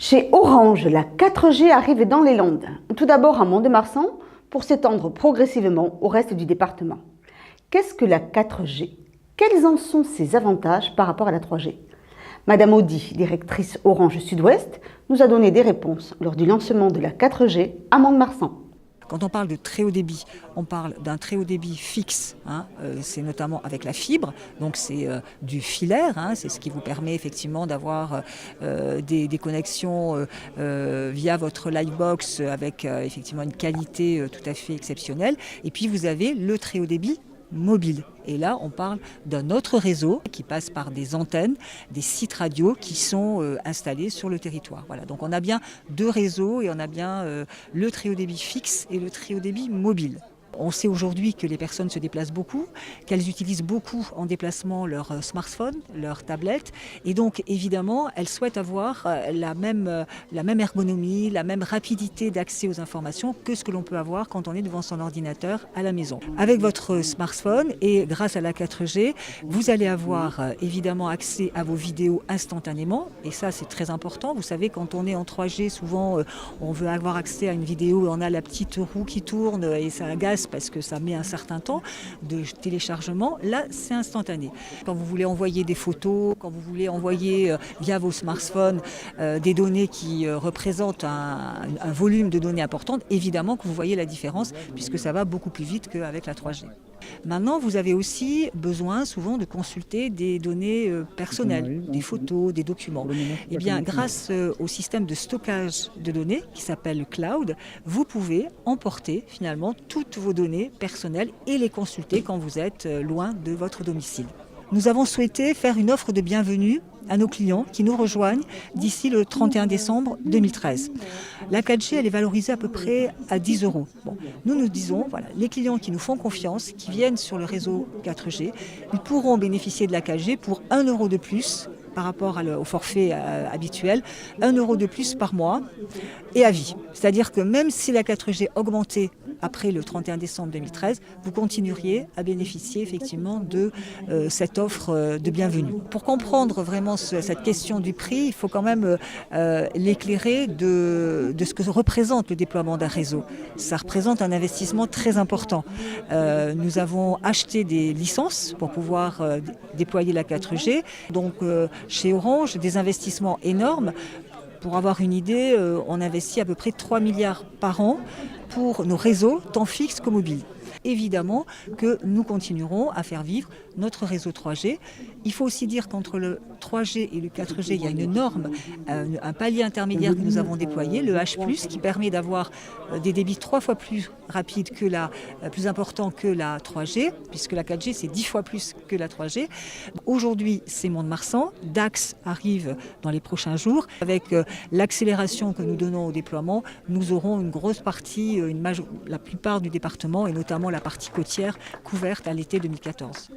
Chez Orange, la 4G arrive dans les Landes. Tout d'abord à Mont-de-Marsan pour s'étendre progressivement au reste du département. Qu'est-ce que la 4G? Quels en sont ses avantages par rapport à la 3G? Madame Audi, directrice Orange Sud-Ouest, nous a donné des réponses lors du lancement de la 4G à Mont-de-Marsan. Quand on parle de très haut débit, on parle d'un très haut débit fixe, c'est notamment avec la fibre, donc c'est du filaire, c'est ce qui vous permet effectivement d'avoir des connexions via votre Livebox avec effectivement une qualité tout à fait exceptionnelle. Et puis vous avez le très haut débit mobile. Et là, on parle d'un autre réseau qui passe par des antennes, des sites radio qui sont installés sur le territoire. Voilà. Donc on a bien deux réseaux et on a bien le très haut débit fixe et le très haut débit mobile. On sait aujourd'hui que les personnes se déplacent beaucoup, qu'elles utilisent beaucoup en déplacement leur smartphone, leur tablette. Et donc, évidemment, elles souhaitent avoir la même ergonomie, la même rapidité d'accès aux informations que ce que l'on peut avoir quand on est devant son ordinateur à la maison. Avec votre smartphone et grâce à la 4G, vous allez avoir évidemment accès à vos vidéos instantanément. Et ça, c'est très important. Vous savez, quand on est en 3G, souvent, on veut avoir accès à une vidéo et on a la petite roue qui tourne et ça agace parce que ça met un certain temps de téléchargement. Là, c'est instantané. Quand vous voulez envoyer des photos, quand vous voulez envoyer via vos smartphones des données qui représentent un volume de données important, évidemment que vous voyez la différence puisque ça va beaucoup plus vite qu'avec la 3G. Maintenant, vous avez aussi besoin souvent de consulter des données personnelles, des photos, des documents. Eh bien, grâce au système de stockage de données qui s'appelle le cloud, vous pouvez emporter finalement toutes vos données personnelles et les consulter quand vous êtes loin de votre domicile. Nous avons souhaité faire une offre de bienvenue à nos clients qui nous rejoignent d'ici le 31 décembre 2013. La 4G, elle est valorisée à peu près à 10 €. Bon, nous disons, voilà, les clients qui nous font confiance, qui viennent sur le réseau 4G, ils pourront bénéficier de la 4G pour 1 € de plus par rapport au forfait habituel, 1 € de plus par mois et à vie. C'est-à-dire que même si la 4G augmentait après le 31 décembre 2013, vous continueriez à bénéficier effectivement de cette offre de bienvenue. Pour comprendre vraiment cette question du prix, il faut quand même l'éclairer de ce que représente le déploiement d'un réseau. Ça représente un investissement très important. Nous avons acheté des licences pour pouvoir déployer la 4G. Donc chez Orange, des investissements énormes. Pour avoir une idée, on investit à peu près 3 milliards par an pour nos réseaux, tant fixes que mobiles. Évidemment que nous continuerons à faire vivre notre réseau 3G. Il faut aussi dire qu'entre le 3G et le 4G, il y a une norme, un palier intermédiaire que nous avons déployé, le H+, qui permet d'avoir des débits 3 fois plus rapides plus importants que la 3G, puisque la 4G, c'est 10 fois plus que la 3G. Aujourd'hui, c'est Mont-de-Marsan. Dax arrive dans les prochains jours. Avec l'accélération que nous donnons au déploiement, nous aurons une grosse partie, la plupart du département, et notamment la partie côtière, couverte à l'été 2014.